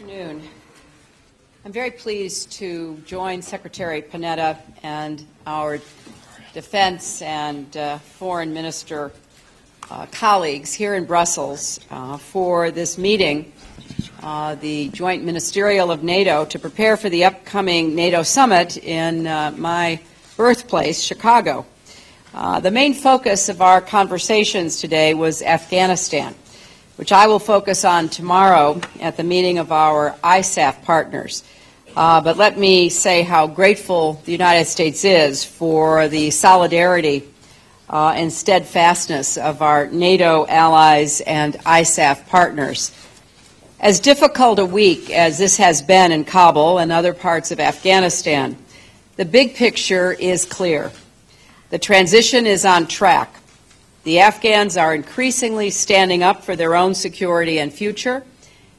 afternoon. I'm very pleased to join Secretary Panetta and our Defense and Foreign Minister colleagues here in Brussels for this meeting, the Joint Ministerial of NATO, to prepare for the upcoming NATO summit in my birthplace, Chicago. The main focus of our conversations today was Afghanistan, which I will focus on tomorrow at the meeting of our ISAF partners. But let me say how grateful the United States is for the solidarity and steadfastness of our NATO allies and ISAF partners. As difficult a week as this has been in Kabul and other parts of Afghanistan, the big picture is clear. The transition is on track. The Afghans are increasingly standing up for their own security and future,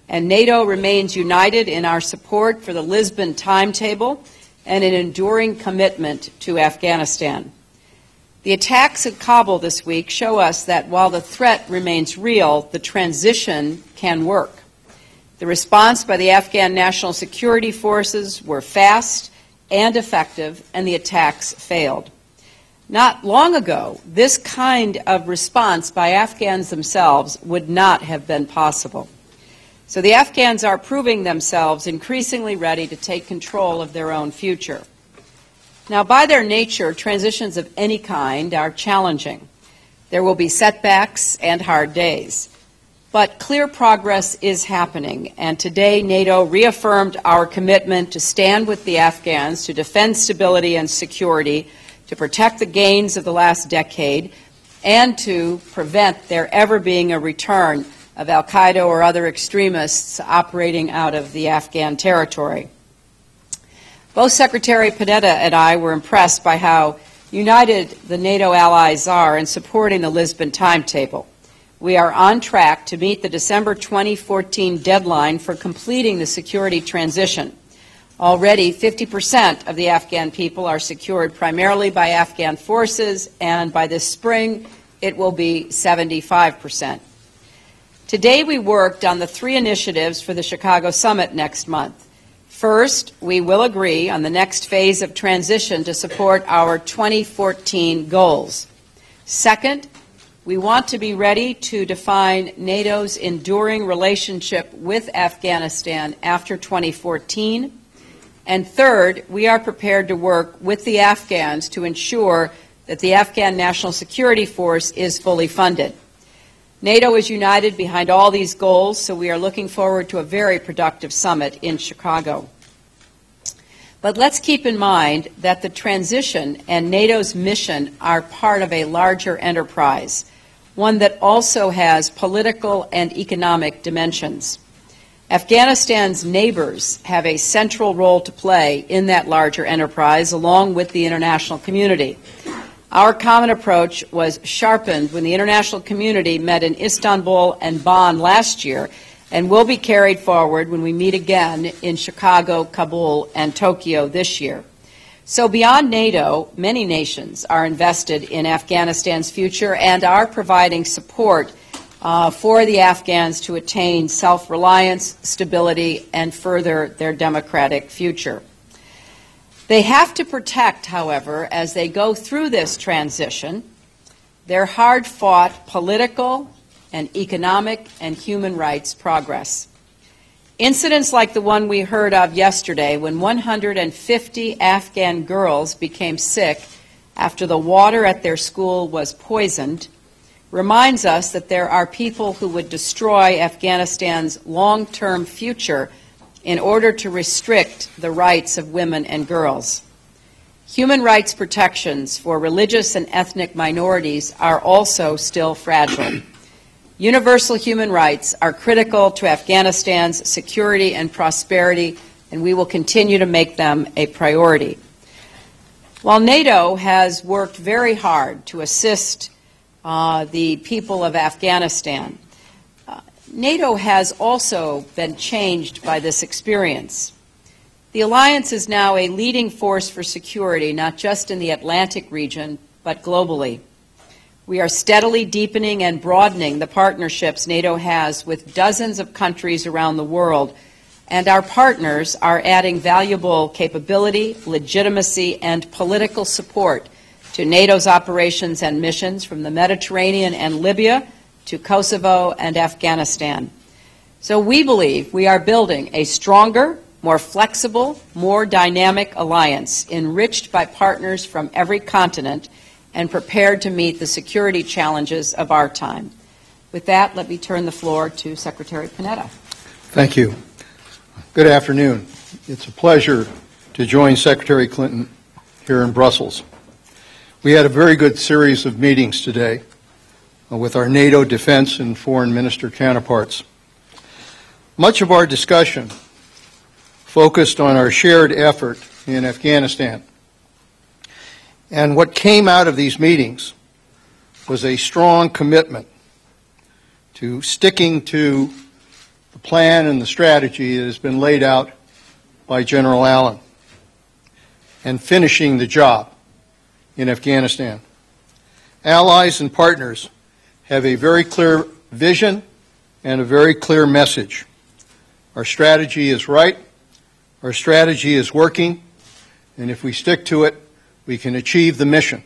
and NATO remains united in our support for the Lisbon timetable and an enduring commitment to Afghanistan. The attacks at Kabul this week show us that while the threat remains real, the transition can work. The response by the Afghan National Security Forces were fast and effective, and the attacks failed. Not long ago, this kind of response by Afghans themselves would not have been possible. So the Afghans are proving themselves increasingly ready to take control of their own future. Now, by their nature, transitions of any kind are challenging. There will be setbacks and hard days. But clear progress is happening, and today NATO reaffirmed our commitment to stand with the Afghans to defend stability and security, to protect the gains of the last decade, and to prevent there ever being a return of al-Qaeda or other extremists operating out of the Afghan territory. Both Secretary Panetta and I were impressed by how united the NATO allies are in supporting the Lisbon timetable. We are on track to meet the December 2014 deadline for completing the security transition. Already, 50% of the Afghan people are secured primarily by Afghan forces, and by this spring, it will be 75%. Today, we worked on the three initiatives for the Chicago summit next month. First, we will agree on the next phase of transition to support our 2014 goals. Second, we want to be ready to define NATO's enduring relationship with Afghanistan after 2014. And third, we are prepared to work with the Afghans to ensure that the Afghan National Security Force is fully funded. NATO is united behind all these goals, so we are looking forward to a very productive summit in Chicago. But let's keep in mind that the transition and NATO's mission are part of a larger enterprise, one that also has political and economic dimensions. Afghanistan's neighbors have a central role to play in that larger enterprise, along with the international community. Our common approach was sharpened when the international community met in Istanbul and Bonn last year, and will be carried forward when we meet again in Chicago, Kabul, and Tokyo this year. So beyond NATO, many nations are invested in Afghanistan's future and are providing support for the Afghans to attain self-reliance, stability, and further their democratic future. They have to protect, however, as they go through this transition, their hard-fought political and economic and human rights progress. Incidents like the one we heard of yesterday, when 150 Afghan girls became sick after the water at their school was poisoned, reminds us that there are people who would destroy Afghanistan's long-term future in order to restrict the rights of women and girls. Human rights protections for religious and ethnic minorities are also still fragile. Universal human rights are critical to Afghanistan's security and prosperity, and we will continue to make them a priority. While NATO has worked very hard to assist the people of Afghanistan, NATO has also been changed by this experience. The alliance is now a leading force for security, not just in the Atlantic region, but globally. We are steadily deepening and broadening the partnerships NATO has with dozens of countries around the world and our partners are adding valuable capability, legitimacy, and political support to NATO's operations and missions from the Mediterranean and Libya to Kosovo and Afghanistan. So we believe we are building a stronger, more flexible, more dynamic alliance enriched by partners from every continent and prepared to meet the security challenges of our time. With that, let me turn the floor to Secretary Panetta. Thank you. Good afternoon. It's a pleasure to join Secretary Clinton here in Brussels. We had a very good series of meetings today with our NATO defense and foreign minister counterparts. Much of our discussion focused on our shared effort in Afghanistan. And what came out of these meetings was a strong commitment to sticking to the plan and the strategy that has been laid out by General Allen and finishing the job in Afghanistan. Allies and partners have a very clear vision and a very clear message. Our strategy is right, our strategy is working, and if we stick to it, we can achieve the mission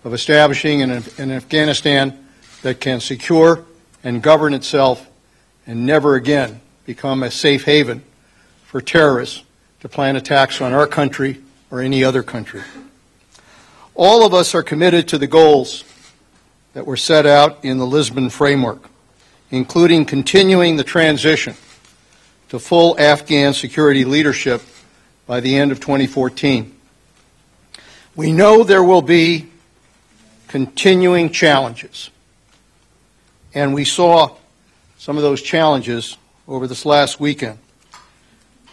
of establishing an Afghanistan that can secure and govern itself and never again become a safe haven for terrorists to plan attacks on our country or any other country. All of us are committed to the goals that were set out in the Lisbon framework, including continuing the transition to full Afghan security leadership by the end of 2014. We know there will be continuing challenges, and we saw some of those challenges over this last weekend.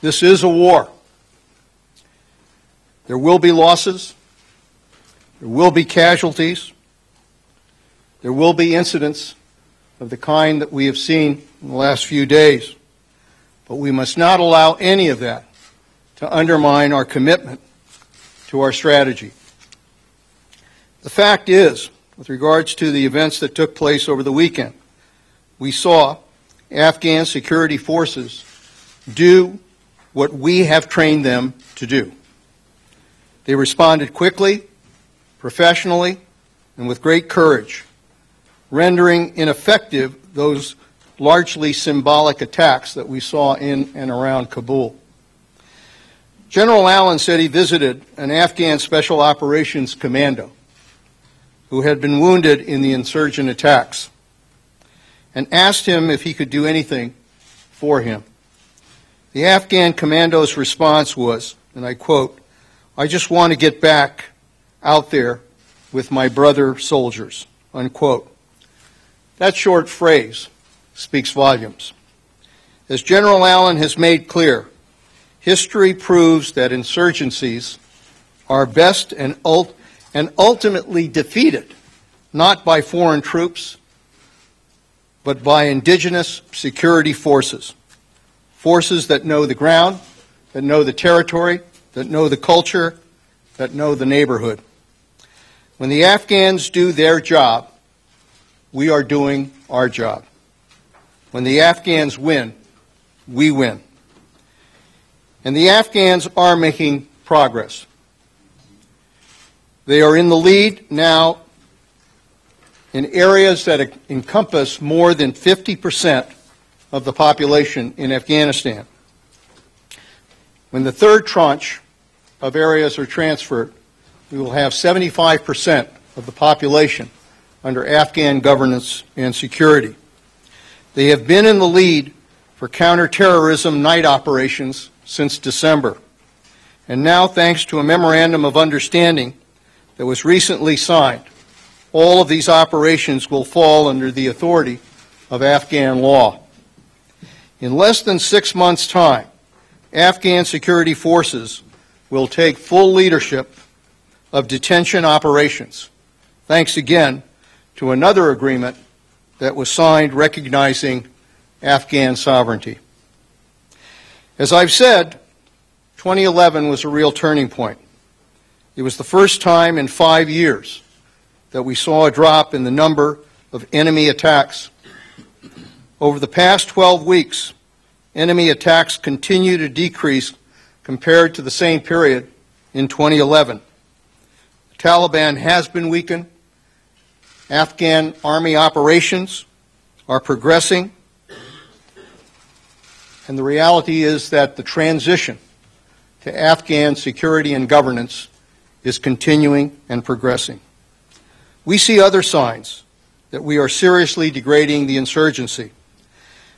This is a war. There will be losses. There will be casualties. There will be incidents of the kind that we have seen in the last few days. But we must not allow any of that to undermine our commitment to our strategy. The fact is, with regards to the events that took place over the weekend, we saw Afghan security forces do what we have trained them to do. They responded quickly, professionally, and with great courage, rendering ineffective those largely symbolic attacks that we saw in and around Kabul. General Allen said he visited an Afghan Special Operations Commando who had been wounded in the insurgent attacks and asked him if he could do anything for him. The Afghan commando's response was, and I quote, "I just want to get back out there with my brother soldiers," unquote. That short phrase speaks volumes. As General Allen has made clear, history proves that insurgencies are best and ultimately defeated not by foreign troops, but by indigenous security forces, forces that know the ground, that know the territory, that know the culture, that know the neighborhood. When the Afghans do their job, we are doing our job. When the Afghans win, we win. And the Afghans are making progress. They are in the lead now in areas that encompass more than 50% of the population in Afghanistan. When the third tranche of areas are transferred, we will have 75% of the population under Afghan governance and security. They have been in the lead for counterterrorism night operations since December. And now, thanks to a memorandum of understanding that was recently signed, all of these operations will fall under the authority of Afghan law. In less than 6 months' time, Afghan security forces will take full leadership of detention operations, thanks again to another agreement that was signed recognizing Afghan sovereignty. As I've said, 2011 was a real turning point. It was the first time in 5 years that we saw a drop in the number of enemy attacks. Over the past 12 weeks, enemy attacks continue to decrease compared to the same period in 2011. The Taliban has been weakened. Afghan army operations are progressing. And the reality is that the transition to Afghan security and governance is continuing and progressing. We see other signs that we are seriously degrading the insurgency.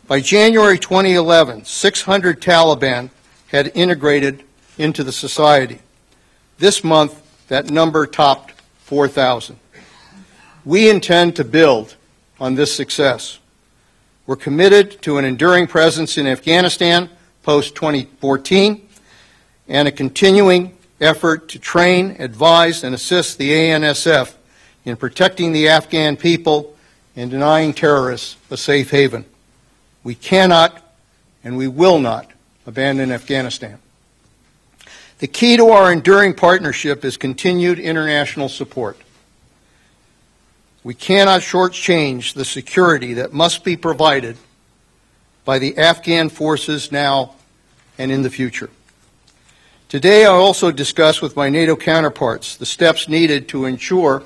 By January 2011, 600 Taliban had integrated into the society. This month, that number topped 4,000. We intend to build on this success. We're committed to an enduring presence in Afghanistan post-2014 and a continuing effort to train, advise, and assist the ANSF in protecting the Afghan people and denying terrorists a safe haven. We cannot and we will not abandon Afghanistan. The key to our enduring partnership is continued international support. We cannot shortchange the security that must be provided by the Afghan forces now and in the future. Today, I also discuss with my NATO counterparts the steps needed to ensure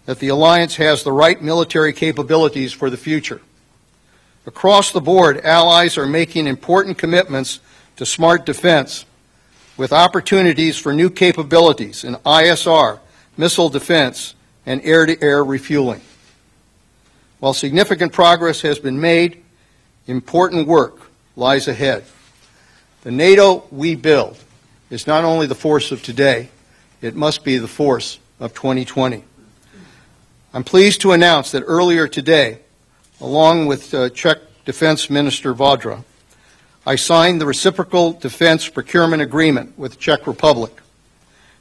that the alliance has the right military capabilities for the future. Across the board, allies are making important commitments to smart defense with opportunities for new capabilities in ISR, missile defense, and air-to-air refueling. While significant progress has been made, important work lies ahead. The NATO we build is not only the force of today, it must be the force of 2020. I'm pleased to announce that earlier today, along with Czech Defense Minister Rodham, I signed the Reciprocal Defense Procurement Agreement with the Czech Republic.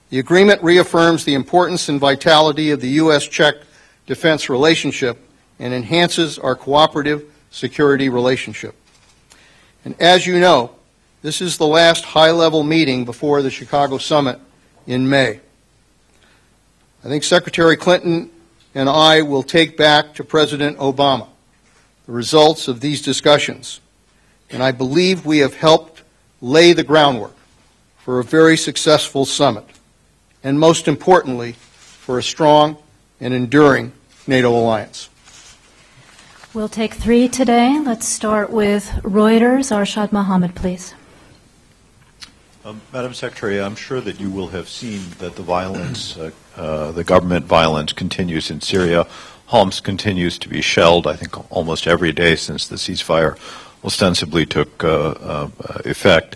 The agreement reaffirms the importance and vitality of the U.S.-Czech defense relationship and enhances our cooperative security relationship. And as you know, this is the last high-level meeting before the Chicago summit in May. I think Secretary Clinton and I will take back to President Obama the results of these discussions, and I believe we have helped lay the groundwork for a very successful summit, and most importantly, for a strong and enduring NATO alliance. We'll take three today. Let's start with Reuters. Arshad Mohammed, please. Madam Secretary, I'm sure that you will have seen that the violence, the government violence continues in Syria. Homs continues to be shelled, I think, almost every day since the ceasefire ostensibly took effect.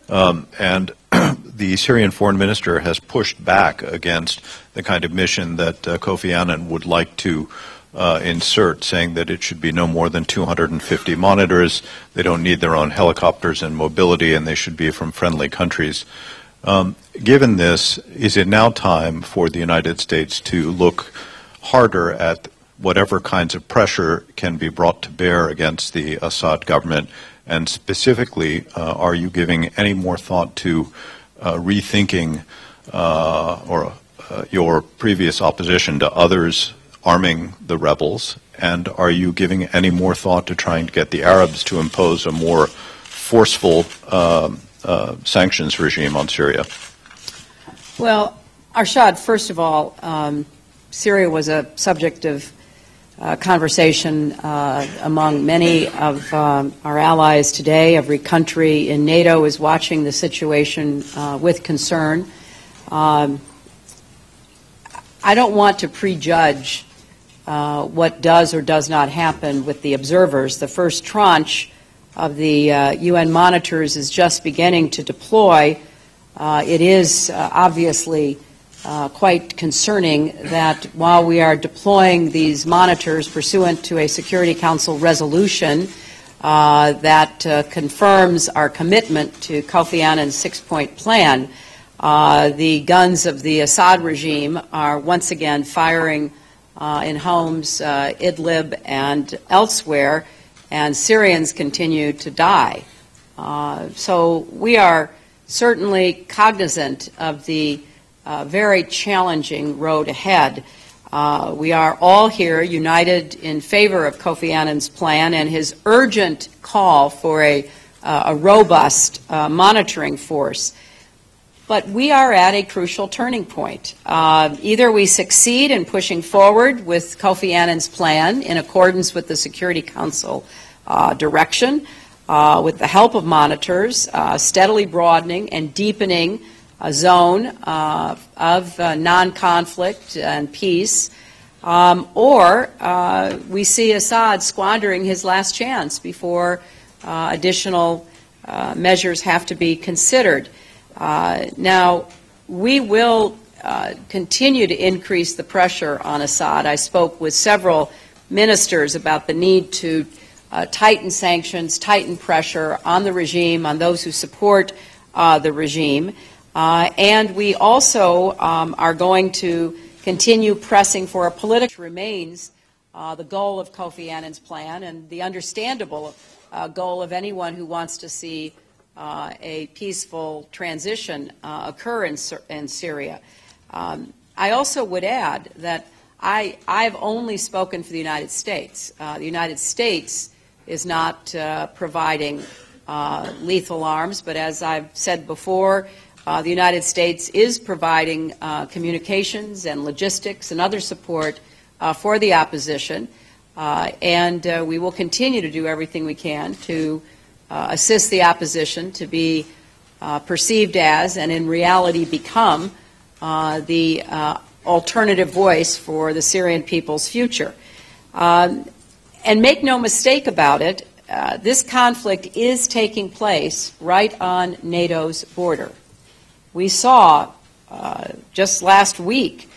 And the Syrian foreign minister has pushed back against the kind of mission that Kofi Annan would like to insert, saying that it should be no more than 250 monitors. They don't need their own helicopters and mobility, and they should be from friendly countries. Given this, is it now time for the United States to look harder at whatever kinds of pressure can be brought to bear against the Assad government? And specifically, are you giving any more thought to rethinking your previous opposition to others arming the rebels? And are you giving any more thought to trying to get the Arabs to impose a more forceful sanctions regime on Syria? Well, Arshad, first of all, Syria was a subject of conversation among many of our allies today. Every country in NATO is watching the situation with concern. I don't want to prejudge what does or does not happen with the observers. The first tranche of the UN monitors is just beginning to deploy. It is obviously quite concerning that while we are deploying these monitors pursuant to a Security Council resolution that confirms our commitment to Kofi Annan's six-point plan, the guns of the Assad regime are once again firing in Homs, Idlib, and elsewhere, and Syrians continue to die. So we are certainly cognizant of the very challenging road ahead. We are all here united in favor of Kofi Annan's plan and his urgent call for a a robust monitoring force. But we are at a crucial turning point. Either we succeed in pushing forward with Kofi Annan's plan in accordance with the Security Council direction, with the help of monitors, steadily broadening and deepening a zone of non-conflict and peace, or we see Assad squandering his last chance before additional measures have to be considered. Now, we will continue to increase the pressure on Assad. I spoke with several ministers about the need to tighten sanctions, tighten pressure on the regime, on those who support the regime. And we also are going to continue pressing for a political remains the goal of Kofi Annan's plan and the understandable goal of anyone who wants to see a peaceful transition occur in Syria. I also would add that I've only spoken for the United States. The United States is not providing lethal arms, but as I've said before, the United States is providing communications and logistics and other support for the opposition, and we will continue to do everything we can to assist the opposition to be perceived as and in reality become the alternative voice for the Syrian people's future. And make no mistake about it, this conflict is taking place right on NATO's border. We saw just last week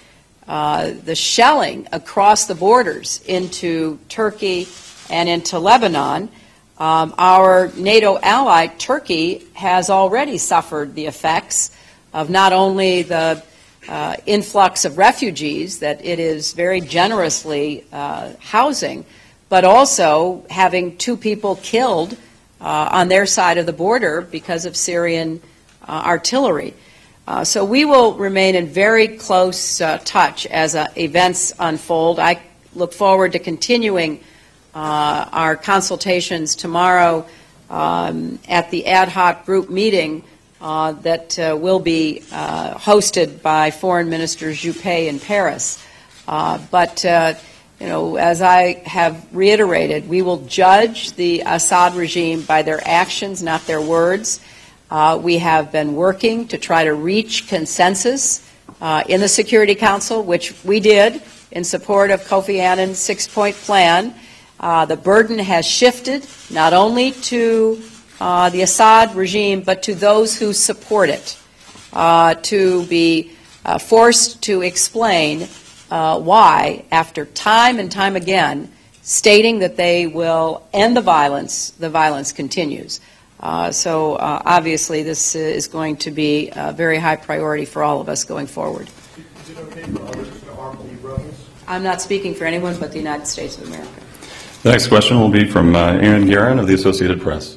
the shelling across the borders into Turkey and into Lebanon. Our NATO ally, Turkey, has already suffered the effects of not only the influx of refugees that it is very generously housing, but also having 2 people killed on their side of the border because of Syrian artillery. So we will remain in very close touch as events unfold. I look forward to continuing our consultations tomorrow at the ad hoc group meeting that will be hosted by Foreign Minister Juppé in Paris. But you know, as I have reiterated, we will judge the Assad regime by their actions, not their words. We have been working to try to reach consensus in the Security Council, which we did in support of Kofi Annan's 6-point plan. The burden has shifted not only to the Assad regime, but to those who support it, to be forced to explain why, after time and time again, stating that they will end the violence continues. So obviously this is going to be a very high priority for all of us going forward. Is it okay for others to harm the brothers? I'm not speaking for anyone but the United States of America. The next question will be from Aaron Guerin of the Associated Press.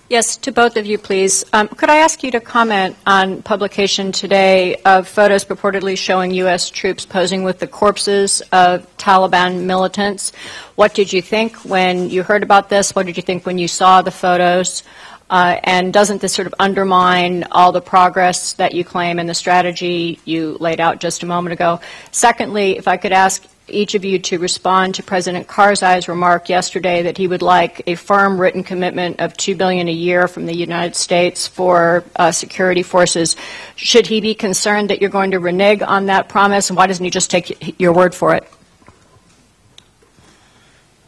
Yes, to both of you, please. Could I ask you to comment on publication today of photos purportedly showing U.S. troops posing with the corpses of Taliban militants? What did you think when you heard about this? What did you think when you saw the photos? And doesn't this sort of undermine all the progress that you claim and the strategy you laid out just a moment ago? Secondly, if I could ask each of you to respond to President Karzai's remark yesterday that he would like a firm written commitment of $2 billion a year from the United States for security forces. Should he be concerned that you're going to renege on that promise, and why doesn't he just take your word for it?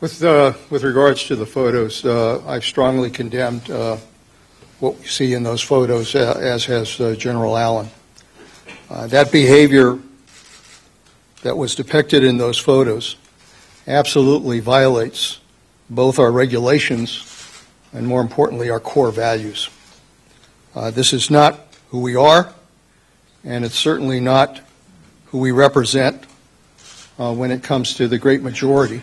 With regards to the photos, I've strongly condemned what we see in those photos, as has General Allen. That behavior that was depicted in those photos absolutely violates both our regulations and, more importantly, our core values. This is not who we are, and it's certainly not who we represent when it comes to the great majority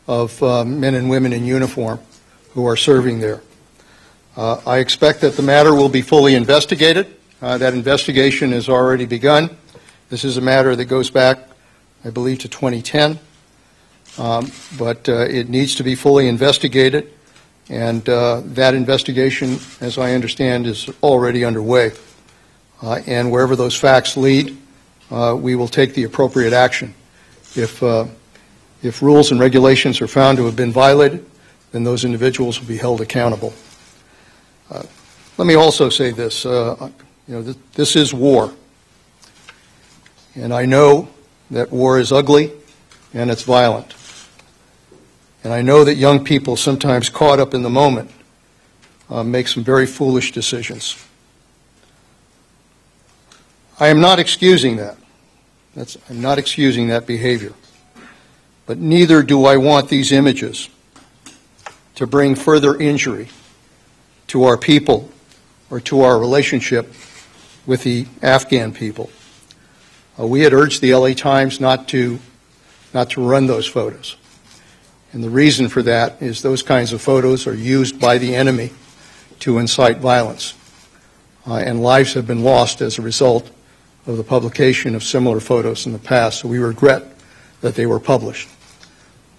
of men and women in uniform who are serving there. I expect that the matter will be fully investigated. That investigation has already begun. This is a matter that goes back, I believe, to 2010. but it needs to be fully investigated, and that investigation, as I understand, is already underway. And wherever those facts lead, we will take the appropriate action. If rules and regulations are found to have been violated, then those individuals will be held accountable. Let me also say this. This is war. And I know that war is ugly and it's violent. And I know that young people, sometimes caught up in the moment, make some very foolish decisions. I am not excusing that. I'm not excusing that behavior. But neither do I want these images to bring further injury to our people or to our relationship with the Afghan people. We had urged the LA Times not to run those photos. And the reason for that is those kinds of photos are used by the enemy to incite violence. And lives have been lost as a result of the publication of similar photos in the past. So we regret that they were published.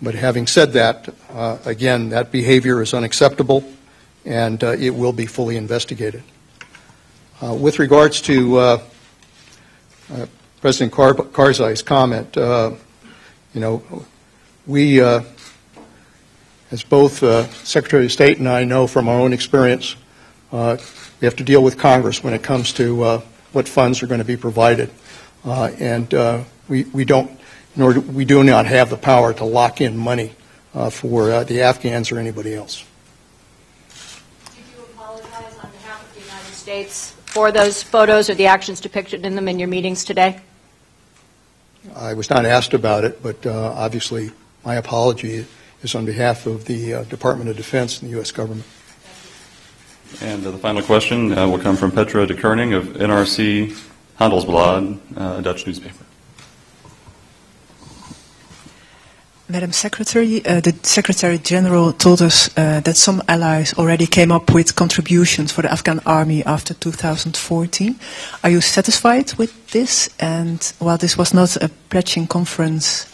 But having said that, again, that behavior is unacceptable, and it will be fully investigated. With regards to President Karzai's comment, we, as both Secretary of State and I know from our own experience, we have to deal with Congress when it comes to what funds are going to be provided, and we don't. Nor do we do not have the power to lock in money for the Afghans or anybody else. Did you apologize on behalf of the United States for those photos or the actions depicted in them in your meetings today? I was not asked about it, but obviously my apology is on behalf of the Department of Defense and the U.S. government. And the final question will come from Petra de Koning of NRC Handelsblad, a Dutch newspaper. Madam Secretary, the Secretary General told us that some allies already came up with contributions for the Afghan army after 2014. Are you satisfied with this? And while this was not a pledging conference,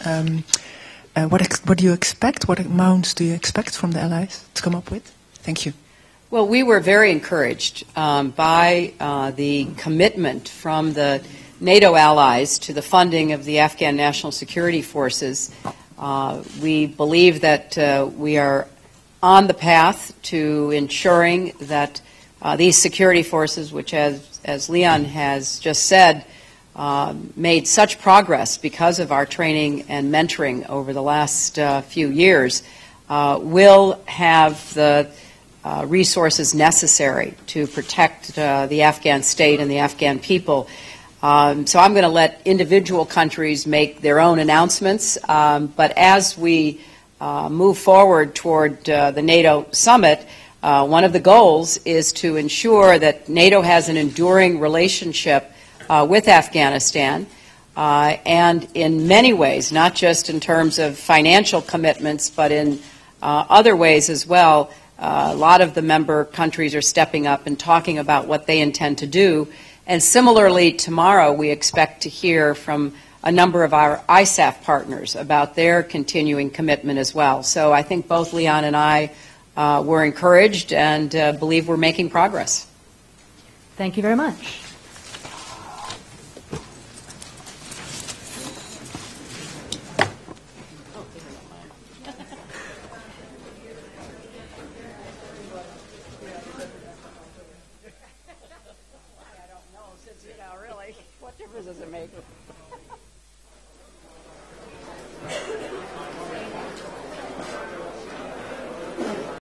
what do you expect? What amounts do you expect from the allies to come up with? Thank you. Well, we were very encouraged by the commitment from the NATO allies to the funding of the Afghan National Security Forces. We believe that we are on the path to ensuring that these security forces, which as Leon has just said, made such progress because of our training and mentoring over the last few years, will have the resources necessary to protect the Afghan state and the Afghan people. So I'm going to let individual countries make their own announcements, but as we move forward toward the NATO summit, one of the goals is to ensure that NATO has an enduring relationship with Afghanistan, and in many ways, not just in terms of financial commitments, but in other ways as well. A lot of the member countries are stepping up and talking about what they intend to do. And similarly, tomorrow we expect to hear from a number of our ISAF partners about their continuing commitment as well. So I think both Leon and I were encouraged and believe we're making progress. Thank you very much. What difference does it make?